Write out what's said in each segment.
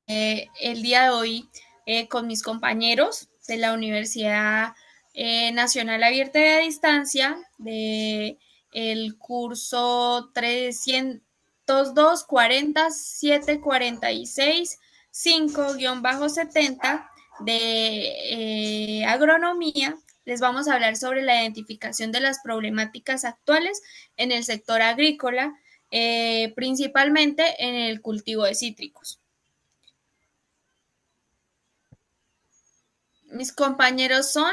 el día de hoy con mis compañeros de la Universidad Nacional Abierta de Distancia de el curso 302 40 746 5-70 de agronomía. Les vamos a hablar sobre la identificación de las problemáticas actuales en el sector agrícola, principalmente en el cultivo de cítricos. Mis compañeros son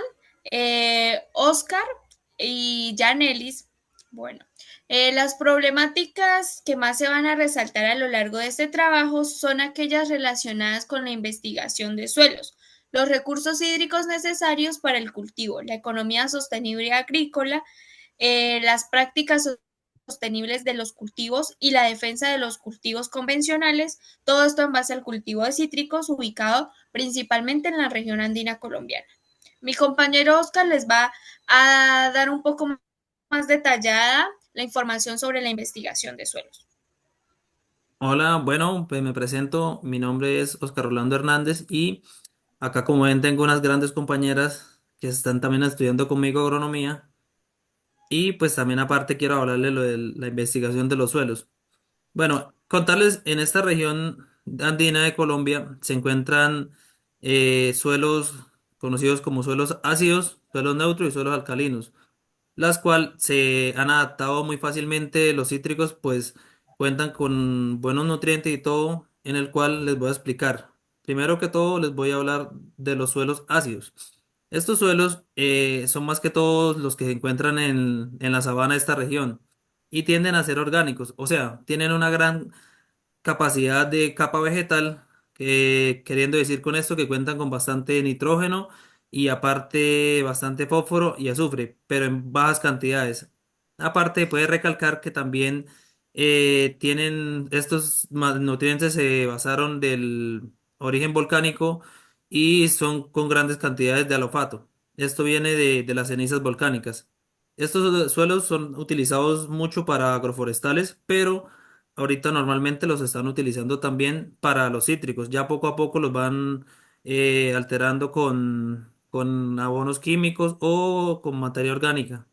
Oscar y Janelis. Bueno, las problemáticas que más se van a resaltar a lo largo de este trabajo son aquellas relacionadas con la investigación de suelos, los recursos hídricos necesarios para el cultivo, la economía sostenible agrícola, las prácticas sostenibles de los cultivos y la defensa de los cultivos convencionales, todo esto en base al cultivo de cítricos ubicado principalmente en la región andina colombiana. Mi compañero Oscar les va a dar un poco más detallada la información sobre la investigación de suelos. Hola, bueno, pues me presento, mi nombre es Oscar Rolando Hernández y acá como ven tengo unas grandes compañeras que están también estudiando conmigo agronomía y pues también aparte quiero hablarles lo de la investigación de los suelos. Bueno, contarles, en esta región andina de Colombia se encuentran suelos conocidos como suelos ácidos, suelos neutros y suelos alcalinos, las cuales se han adaptado muy fácilmente. Los cítricos pues cuentan con buenos nutrientes y todo, en el cual les voy a explicar. Primero que todo les voy a hablar de los suelos ácidos. Estos suelos son más que todos los que se encuentran en la sabana de esta región y tienden a ser orgánicos, o sea, tienen una gran capacidad de capa vegetal, queriendo decir con esto que cuentan con bastante nitrógeno y aparte bastante fósforo y azufre, pero en bajas cantidades. Aparte, puede recalcar que también tienen estos nutrientes se basaron del origen volcánico y son con grandes cantidades de alofato. Esto viene de las cenizas volcánicas. Estos suelos son utilizados mucho para agroforestales, pero ahorita normalmente los están utilizando también para los cítricos. Ya poco a poco los van alterando con abonos químicos o con materia orgánica.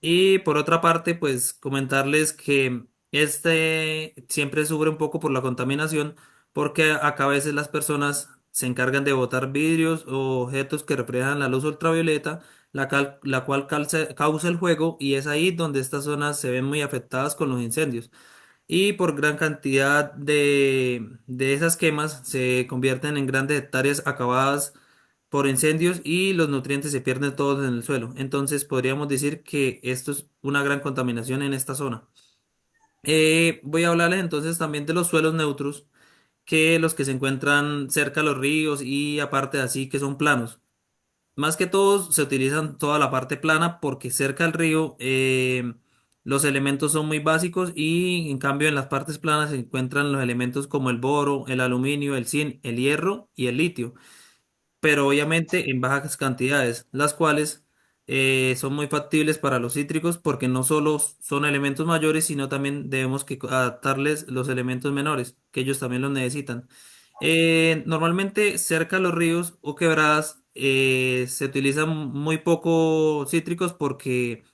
Y por otra parte, pues comentarles que este siempre sufre un poco por la contaminación, porque acá a veces las personas se encargan de botar vidrios o objetos que reflejan la luz ultravioleta, la cual causa el fuego, y es ahí donde estas zonas se ven muy afectadas con los incendios. Y por gran cantidad de esas quemas se convierten en grandes hectáreas acabadas por incendios y los nutrientes se pierden todos en el suelo. Entonces podríamos decir que esto es una gran contaminación en esta zona. Voy a hablarles entonces también de los suelos neutros, que los que se encuentran cerca de los ríos y aparte de así que son planos. Más que todos se utilizan toda la parte plana porque cerca del río los elementos son muy básicos, y en cambio en las partes planas se encuentran los elementos como el boro, el aluminio, el zinc, el hierro y el litio, pero obviamente en bajas cantidades, las cuales son muy factibles para los cítricos porque no solo son elementos mayores, sino también debemos que adaptarles los elementos menores, que ellos también los necesitan. Normalmente cerca de los ríos o quebradas se utilizan muy poco cítricos porque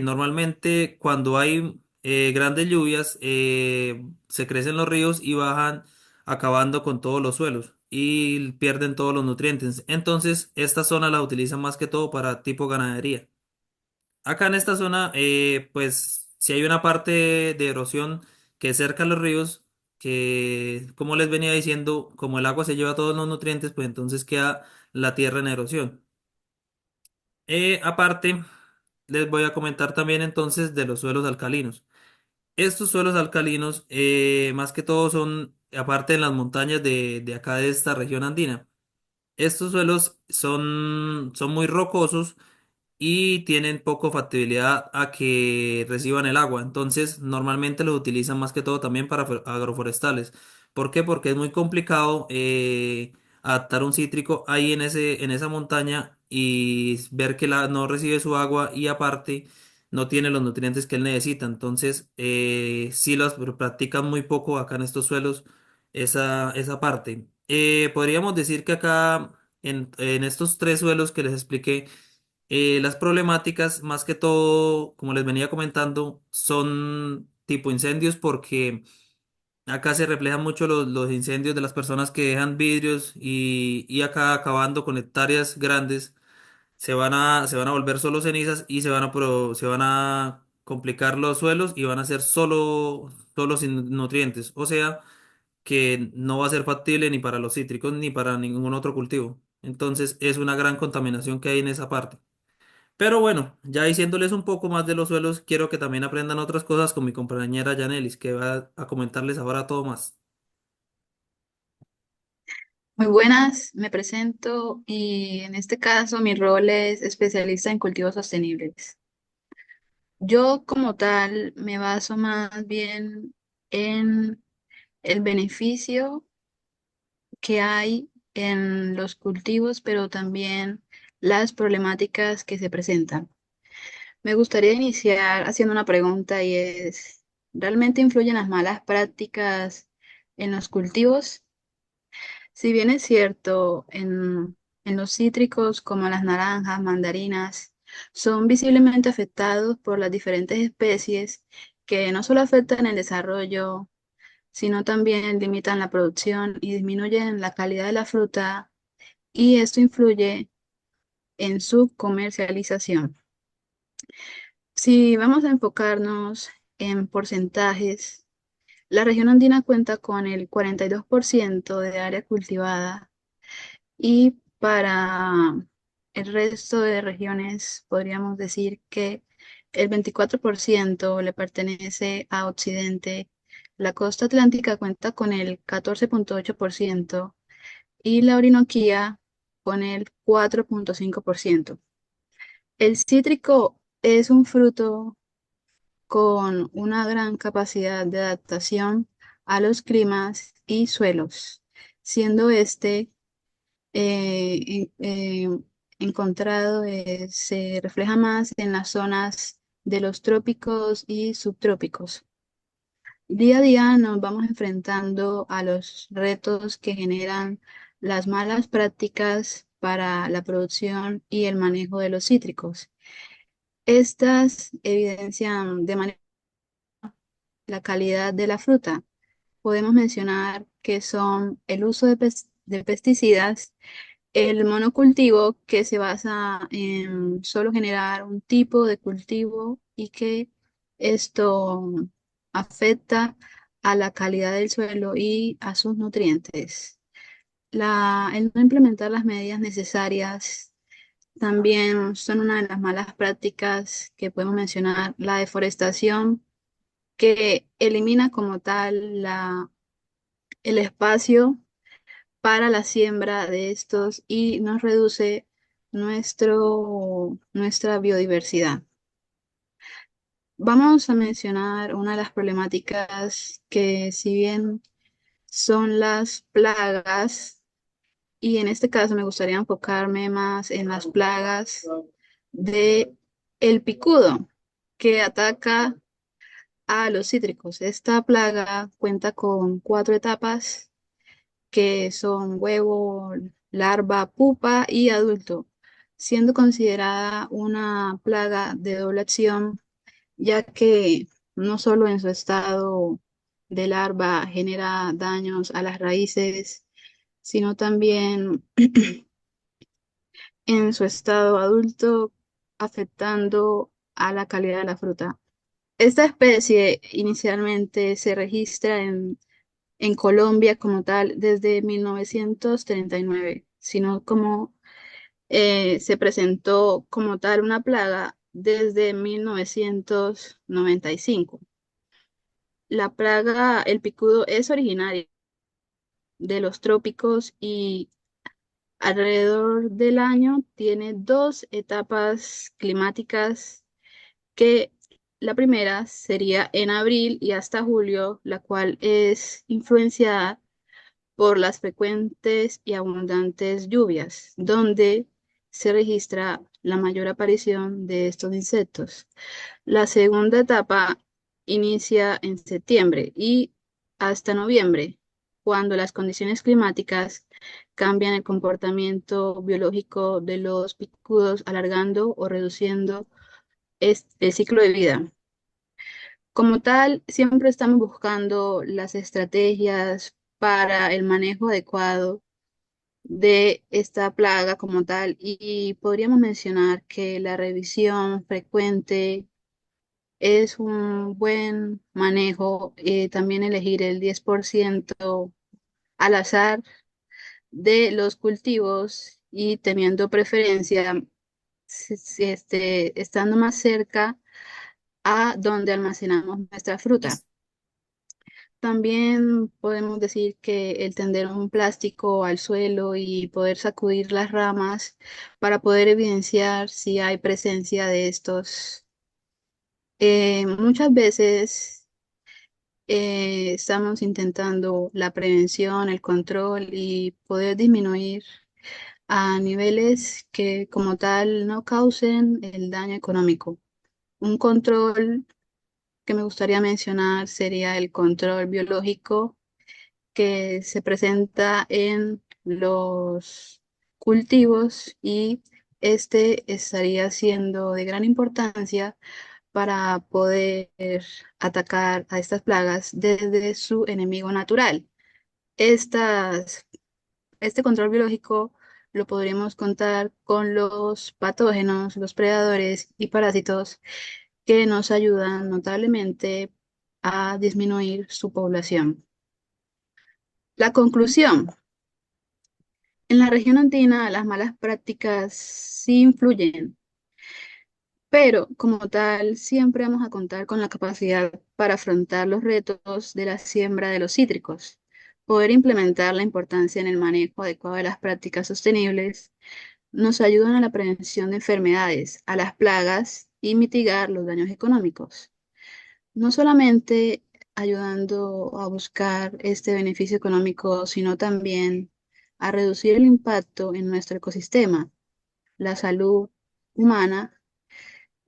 normalmente cuando hay grandes lluvias se crecen los ríos y bajan acabando con todos los suelos y pierden todos los nutrientes. Entonces, esta zona la utilizan más que todo para tipo ganadería. Acá en esta zona, pues si hay una parte de erosión que es cerca a los ríos, que como les venía diciendo, como el agua se lleva todos los nutrientes, pues entonces queda la tierra en erosión. Aparte, les voy a comentar también entonces de los suelos alcalinos. Estos suelos alcalinos, más que todo, son, aparte en las montañas de acá de esta región andina, estos suelos son muy rocosos y tienen poco factibilidad a que reciban el agua. Entonces, normalmente los utilizan más que todo también para agroforestales. ¿Por qué? Porque es muy complicado adaptar un cítrico ahí en esa montaña y ver que no recibe su agua y aparte no tiene los nutrientes que él necesita. Entonces, sí los practican muy poco acá en estos suelos esa parte. Podríamos decir que acá, en estos tres suelos que les expliqué, las problemáticas, más que todo, como les venía comentando, son tipo incendios porque acá se reflejan mucho los incendios de las personas que dejan vidrios y acá acabando con hectáreas grandes se van a volver solo cenizas y se van a complicar los suelos y van a ser solo sin nutrientes. O sea que no va a ser factible ni para los cítricos ni para ningún otro cultivo. Entonces es una gran contaminación que hay en esa parte. Pero bueno, ya diciéndoles un poco más de los suelos, quiero que también aprendan otras cosas con mi compañera Yanelis, que va a comentarles ahora todo más. Muy buenas, me presento y en este caso mi rol es especialista en cultivos sostenibles. Yo como tal me baso más bien en el beneficio que hay en los cultivos, pero también las problemáticas que se presentan. Me gustaría iniciar haciendo una pregunta y es, ¿realmente influyen las malas prácticas en los cultivos? Si bien es cierto, en los cítricos como las naranjas, mandarinas, son visiblemente afectados por las diferentes especies que no solo afectan el desarrollo, sino también limitan la producción y disminuyen la calidad de la fruta, y esto influye en su comercialización. Si vamos a enfocarnos en porcentajes, la región andina cuenta con el 42% de área cultivada. Y para el resto de regiones podríamos decir que el 24% le pertenece a Occidente, la costa atlántica cuenta con el 14,8% y la Orinoquía con el 4,5%. El cítrico es un fruto con una gran capacidad de adaptación a los climas y suelos, siendo este encontrado se refleja más en las zonas de los trópicos y subtrópicos. Día a día nos vamos enfrentando a los retos que generan las malas prácticas para la producción y el manejo de los cítricos. Estas evidencian de manera la calidad de la fruta. Podemos mencionar que son el uso de pesticidas, el monocultivo, que se basa en solo generar un tipo de cultivo y que esto afecta a la calidad del suelo y a sus nutrientes. El no implementar las medidas necesarias también son una de las malas prácticas que podemos mencionar. La deforestación, que elimina como tal el espacio para la siembra de estos y nos reduce nuestra biodiversidad. Vamos a mencionar una de las problemáticas que, si bien son las plagas, y en este caso me gustaría enfocarme más en las plagas de el picudo que ataca a los cítricos. Esta plaga cuenta con cuatro etapas que son huevo, larva, pupa y adulto, siendo considerada una plaga de doble acción, ya que no solo en su estado de larva genera daños a las raíces, sino también en su estado adulto, afectando a la calidad de la fruta. Esta especie inicialmente se registra en Colombia como tal desde 1939, sino como se presentó como tal una plaga desde 1995. La plaga, el picudo, es originaria de los trópicos y alrededor del año tiene dos etapas climáticas, que la primera sería en abril y hasta julio, la cual es influenciada por las frecuentes y abundantes lluvias, donde se registra la mayor aparición de estos insectos. La segunda etapa inicia en septiembre y hasta noviembre, cuando las condiciones climáticas cambian el comportamiento biológico de los picudos, alargando o reduciendo el ciclo de vida. Como tal, siempre estamos buscando las estrategias para el manejo adecuado de esta plaga como tal y podríamos mencionar que la revisión frecuente es un buen manejo, también elegir el 10% al azar de los cultivos y teniendo preferencia, estando más cerca a donde almacenamos nuestra fruta. Listo. También podemos decir que el tender un plástico al suelo y poder sacudir las ramas para poder evidenciar si hay presencia de estos. Muchas veces estamos intentando la prevención, el control y poder disminuir a niveles que como tal no causen el daño económico. Un control que me gustaría mencionar sería el control biológico que se presenta en los cultivos y este estaría siendo de gran importancia para poder atacar a estas plagas desde su enemigo natural. Estas, este control biológico lo podríamos contar con los patógenos, los predadores y parásitos que nos ayudan notablemente a disminuir su población. La conclusión. En la región andina, las malas prácticas sí influyen, pero como tal, siempre vamos a contar con la capacidad para afrontar los retos de la siembra de los cítricos, poder implementar la importancia en el manejo adecuado de las prácticas sostenibles, nos ayudan a la prevención de enfermedades, a las plagas y mitigar los daños económicos. No solamente ayudando a buscar este beneficio económico, sino también a reducir el impacto en nuestro ecosistema, la salud humana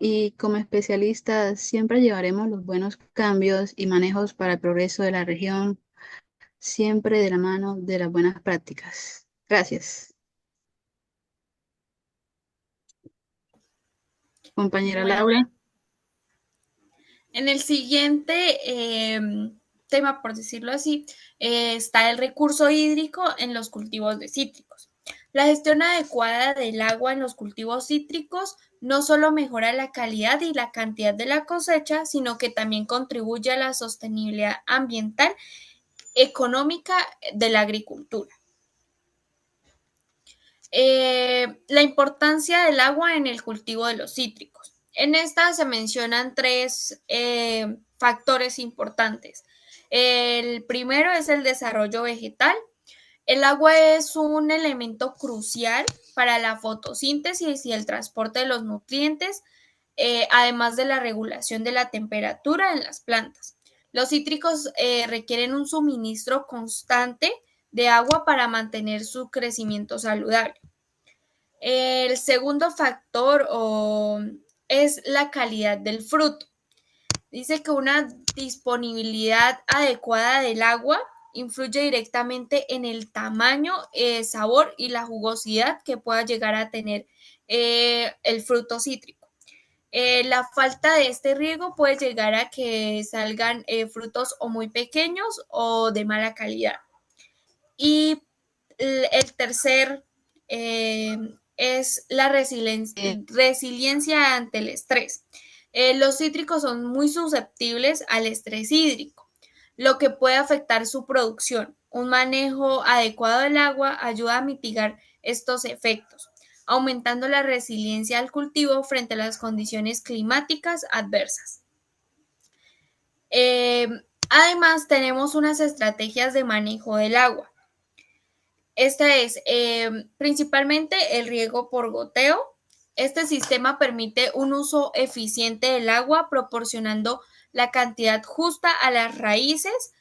y como especialistas siempre llevaremos los buenos cambios y manejos para el progreso de la región, siempre de la mano de las buenas prácticas. Gracias. Compañera Bueno, Laura. en el siguiente tema, por decirlo así, está el recurso hídrico en los cultivos de cítricos. La gestión adecuada del agua en los cultivos cítricos no solo mejora la calidad y la cantidad de la cosecha, sino que también contribuye a la sostenibilidad ambiental económica de la agricultura. La importancia del agua en el cultivo de los cítricos. En esta se mencionan tres factores importantes. El primero es el desarrollo vegetal. El agua es un elemento crucial para la fotosíntesis y el transporte de los nutrientes, además de la regulación de la temperatura en las plantas. Los cítricos requieren un suministro constante de agua para mantener su crecimiento saludable. El segundo factor es la calidad del fruto. Dice que una disponibilidad adecuada del agua influye directamente en el tamaño, sabor y la jugosidad que pueda llegar a tener el fruto cítrico. La falta de este riego puede llegar a que salgan frutos o muy pequeños o de mala calidad. Y el tercer es la resiliencia ante el estrés. Los cítricos son muy susceptibles al estrés hídrico, lo que puede afectar su producción. Un manejo adecuado del agua ayuda a mitigar estos efectos, aumentando la resiliencia al cultivo frente a las condiciones climáticas adversas. Eh, Además, tenemos unas estrategias de manejo del agua. Esta es principalmente el riego por goteo. Este sistema permite un uso eficiente del agua, proporcionando la cantidad justa a las raíces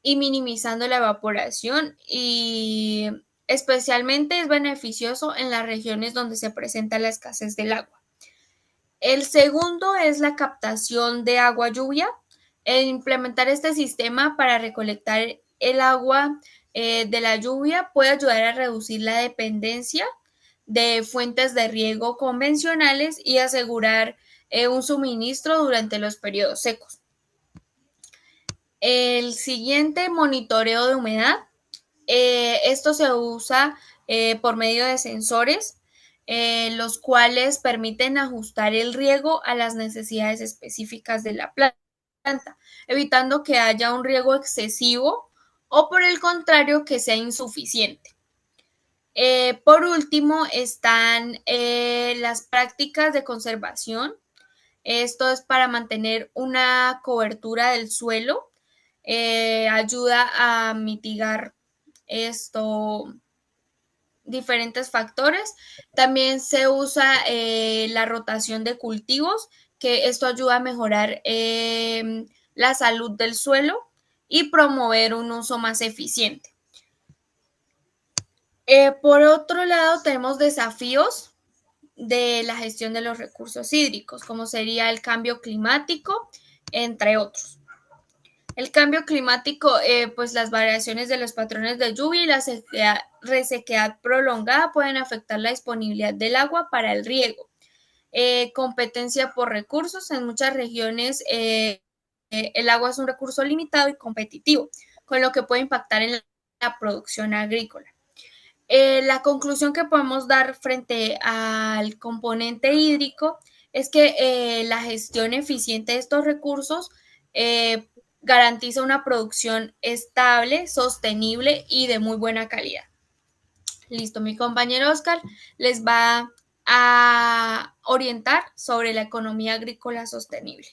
y minimizando la evaporación, y especialmente es beneficioso en las regiones donde se presenta la escasez del agua. El segundo es la captación de agua lluvia. Implementar este sistema para recolectar el agua de la lluvia puede ayudar a reducir la dependencia de fuentes de riego convencionales y asegurar un suministro durante los periodos secos. El siguiente, monitoreo de humedad. Esto se usa por medio de sensores, los cuales permiten ajustar el riego a las necesidades específicas de la planta, evitando que haya un riego excesivo o por el contrario que sea insuficiente. Por último están las prácticas de conservación. Esto es para mantener una cobertura del suelo, ayuda a mitigar esto diferentes factores. También se usa la rotación de cultivos, que esto ayuda a mejorar la salud del suelo y promover un uso más eficiente. Por otro lado, tenemos desafíos de la gestión de los recursos hídricos, como sería el cambio climático, entre otros. El cambio climático, pues las variaciones de los patrones de lluvia y la resequedad prolongada pueden afectar la disponibilidad del agua para el riego. Competencia por recursos. En muchas regiones el agua es un recurso limitado y competitivo, con lo que puede impactar en la producción agrícola. La conclusión que podemos dar frente al componente hídrico es que la gestión eficiente de estos recursos garantiza una producción estable, sostenible y de muy buena calidad. Listo, mi compañero Oscar les va a orientar sobre la economía agrícola sostenible.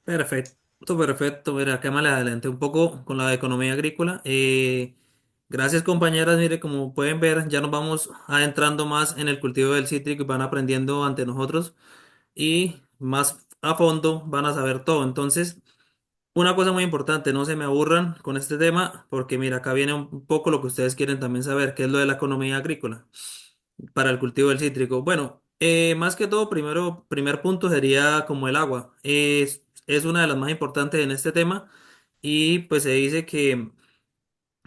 Perfecto, perfecto. Mira, acá me le adelanté un poco con la economía agrícola. Gracias, compañeras. Mire, como pueden ver, ya nos vamos adentrando más en el cultivo del cítrico y van aprendiendo ante nosotros y más a fondo van a saber todo. Entonces, una cosa muy importante, no se me aburran con este tema, porque mira, acá viene un poco lo que ustedes quieren también saber, que es lo de la economía agrícola para el cultivo del cítrico. Bueno, más que todo, primer punto sería como el agua. Es una de las más importantes en este tema y pues se dice que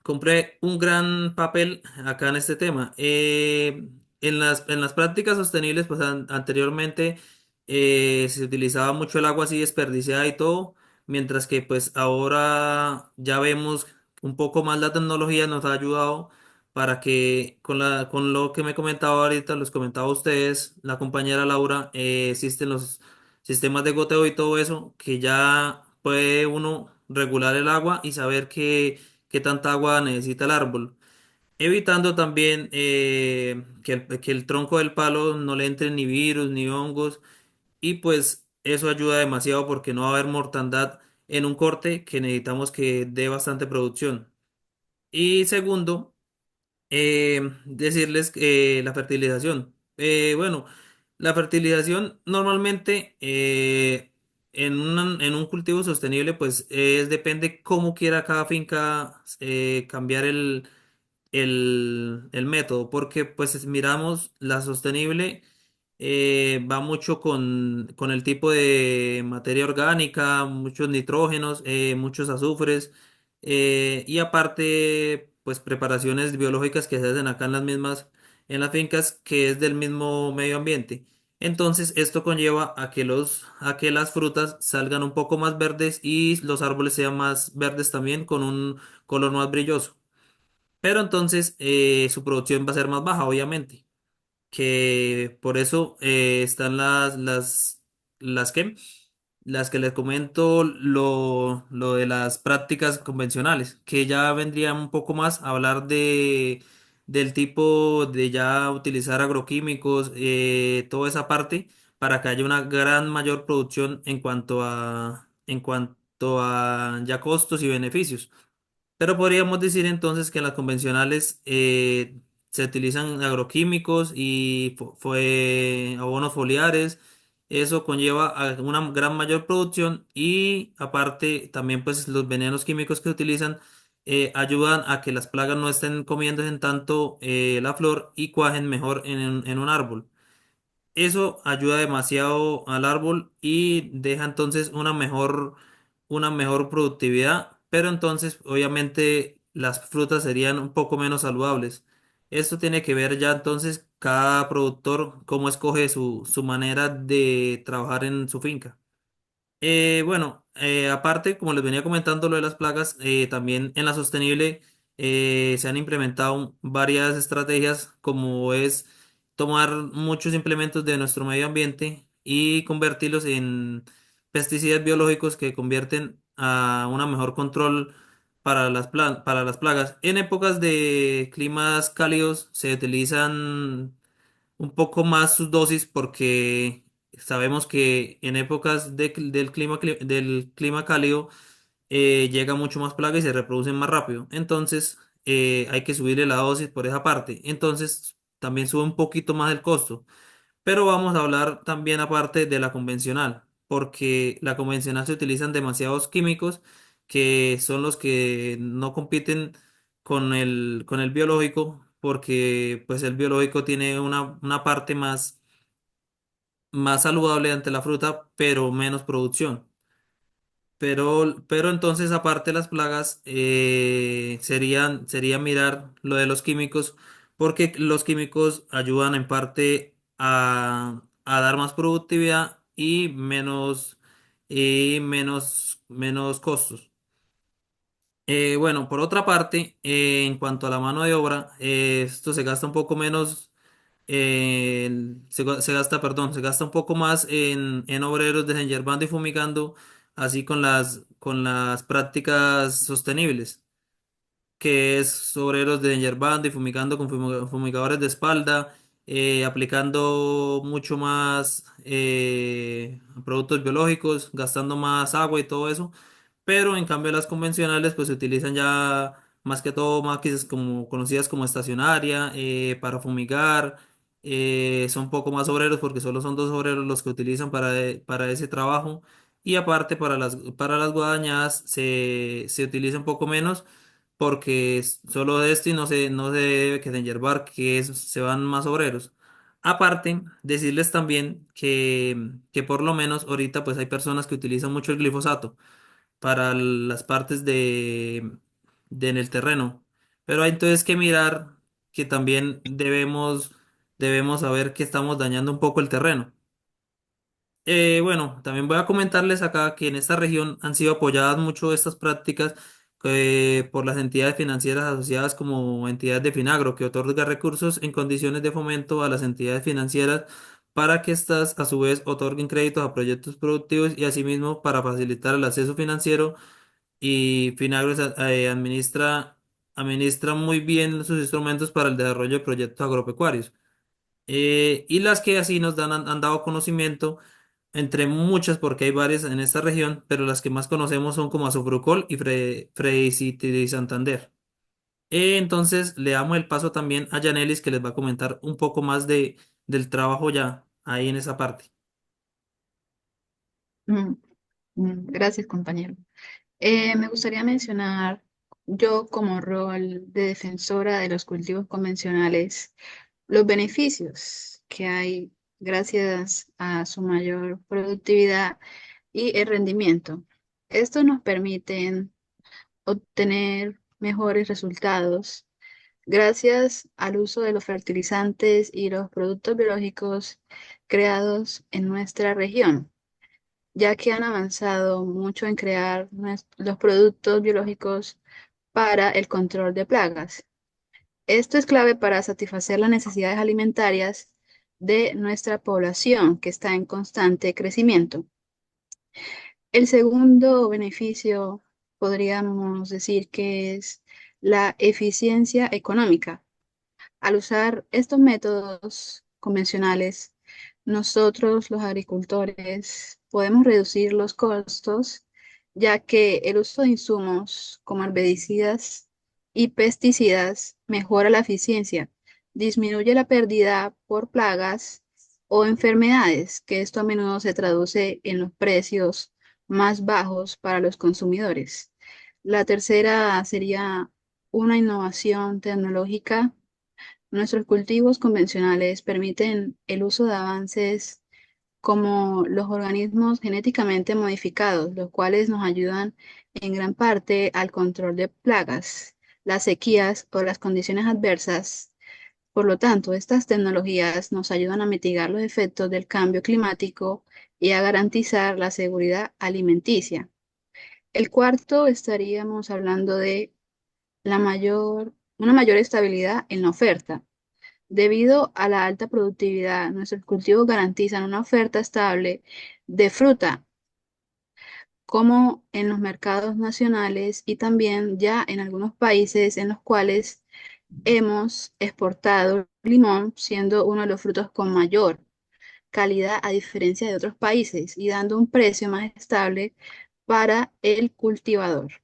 compré un gran papel acá en este tema. En las prácticas sostenibles, pues anteriormente se utilizaba mucho el agua así desperdiciada y todo, mientras que pues ahora ya vemos un poco más la tecnología nos ha ayudado para que con lo que me comentaba ahorita, los comentaba a ustedes, la compañera Laura, existen los sistemas de goteo y todo eso, que ya puede uno regular el agua y saber qué tanta agua necesita el árbol, evitando también que el tronco del palo no le entren ni virus ni hongos y pues eso ayuda demasiado porque no va a haber mortandad en un corte que necesitamos que dé bastante producción. Y segundo, decirles que la fertilización. Bueno, la fertilización normalmente en un cultivo sostenible pues depende cómo quiera cada finca cambiar el método, porque pues miramos la sostenible va mucho con el tipo de materia orgánica, muchos nitrógenos, muchos azufres y aparte pues preparaciones biológicas que se hacen acá en las mismas, en las fincas que es del mismo medio ambiente. Entonces esto conlleva a que las frutas salgan un poco más verdes y los árboles sean más verdes también con un color más brilloso. Pero entonces su producción va a ser más baja, obviamente. Que por eso están las que les comento lo de las prácticas convencionales, que ya vendrían un poco más a hablar del tipo de ya utilizar agroquímicos, toda esa parte, para que haya una gran mayor producción en cuanto a ya costos y beneficios. Pero podríamos decir entonces que en las convencionales se utilizan agroquímicos y fue abonos foliares. Eso conlleva a una gran mayor producción y aparte también pues los venenos químicos que se utilizan ayudan a que las plagas no estén comiendo en tanto la flor y cuajen mejor en un árbol. Eso ayuda demasiado al árbol y deja entonces una mejor productividad, pero entonces obviamente las frutas serían un poco menos saludables. Esto tiene que ver ya entonces cada productor cómo escoge su manera de trabajar en su finca. Bueno, aparte, como les venía comentando lo de las plagas, también en la sostenible se han implementado varias estrategias como es tomar muchos implementos de nuestro medio ambiente y convertirlos en pesticidas biológicos que convierten a una mejor control para las plagas. En épocas de climas cálidos se utilizan un poco más sus dosis porque sabemos que en épocas del clima cálido llega mucho más plaga y se reproducen más rápido. Entonces hay que subirle la dosis por esa parte. Entonces también sube un poquito más el costo. Pero vamos a hablar también aparte de la convencional, porque la convencional se utilizan demasiados químicos que son los que no compiten con el biológico, porque pues el biológico tiene una parte más saludable ante la fruta, pero menos producción. Pero entonces, aparte de las plagas, sería mirar lo de los químicos, porque los químicos ayudan en parte a dar más productividad y menos costos. Bueno, por otra parte, en cuanto a la mano de obra, esto se gasta un poco menos, se gasta un poco más en obreros desenyervando y fumigando, así con las prácticas sostenibles, que es obreros desenyervando y fumigando con fumigadores de espalda, aplicando mucho más productos biológicos, gastando más agua y todo eso. Pero en cambio las convencionales pues se utilizan ya más que todo máquinas como conocidas como estacionaria, para fumigar. Son poco más obreros porque solo son dos obreros los que utilizan para ese trabajo. Y aparte para las guadañadas se utiliza un poco menos porque solo de esto y no se debe que yerbar, que se van más obreros. Aparte, decirles también que por lo menos ahorita pues hay personas que utilizan mucho el glifosato para las partes de en el terreno. Pero hay entonces que mirar que también debemos saber que estamos dañando un poco el terreno. Bueno, también voy a comentarles acá que en esta región han sido apoyadas mucho estas prácticas por las entidades financieras asociadas como entidades de Finagro, que otorga recursos en condiciones de fomento a las entidades financieras para que éstas a su vez otorguen créditos a proyectos productivos y asimismo para facilitar el acceso financiero. Y Finagro administra muy bien sus instrumentos para el desarrollo de proyectos agropecuarios. Y las que así nos han dado conocimiento, entre muchas, porque hay varias en esta región, pero las que más conocemos son como Asofrucol y Fray City Santander. Entonces le damos el paso también a Yanelis, que les va a comentar un poco más del trabajo ya ahí en esa parte. Mm, Gracias, compañero. Me gustaría mencionar yo como rol de defensora de los cultivos convencionales, los beneficios que hay gracias a su mayor productividad y el rendimiento. Estos nos permiten obtener mejores resultados gracias al uso de los fertilizantes y los productos biológicos creados en nuestra región, ya que han avanzado mucho en crear los productos biológicos para el control de plagas. Esto es clave para satisfacer las necesidades alimentarias de nuestra población, que está en constante crecimiento. El segundo beneficio podríamos decir que es la eficiencia económica. Al usar estos métodos convencionales, nosotros los agricultores podemos reducir los costos, ya que el uso de insumos como herbicidas y pesticidas mejora la eficiencia, disminuye la pérdida por plagas o enfermedades, que esto a menudo se traduce en los precios más bajos para los consumidores. La tercera sería una innovación tecnológica. Nuestros cultivos convencionales permiten el uso de avances como los organismos genéticamente modificados, los cuales nos ayudan en gran parte al control de plagas. las sequías o las condiciones adversas. Por lo tanto, estas tecnologías nos ayudan a mitigar los efectos del cambio climático y a garantizar la seguridad alimenticia. El cuarto, estaríamos hablando de una mayor estabilidad en la oferta. Debido a la alta productividad, nuestros cultivos garantizan una oferta estable de fruta, como en los mercados nacionales y también ya en algunos países en los cuales hemos exportado limón, siendo uno de los frutos con mayor calidad a diferencia de otros países y dando un precio más estable para el cultivador.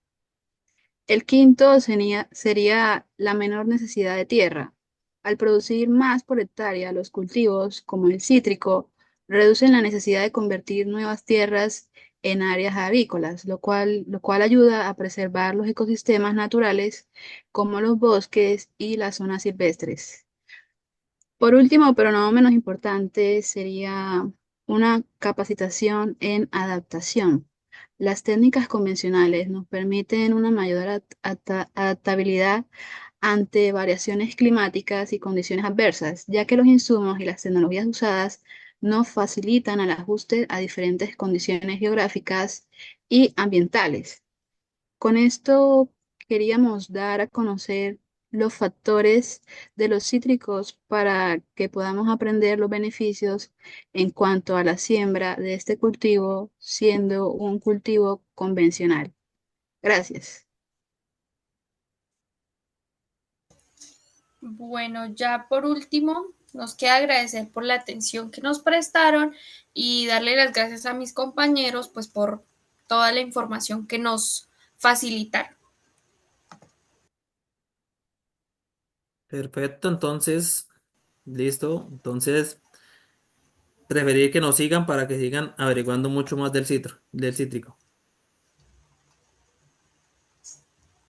El quinto sería la menor necesidad de tierra. Al producir más por hectárea, los cultivos, como el cítrico, reducen la necesidad de convertir nuevas tierras en áreas agrícolas, lo cual ayuda a preservar los ecosistemas naturales como los bosques y las zonas silvestres. Por último, pero no menos importante, sería una capacitación en adaptación. Las técnicas convencionales nos permiten una mayor adaptabilidad ante variaciones climáticas y condiciones adversas, ya que los insumos y las tecnologías usadas nos facilitan el ajuste a diferentes condiciones geográficas y ambientales. Con esto queríamos dar a conocer los factores de los cítricos para que podamos aprender los beneficios en cuanto a la siembra de este cultivo, siendo un cultivo convencional. Gracias. Bueno, ya por último, nos queda agradecer por la atención que nos prestaron y darle las gracias a mis compañeros, pues por toda la información que nos facilitaron. Perfecto, entonces, listo. Entonces, preferir que nos sigan para que sigan averiguando mucho más del citro, del cítrico.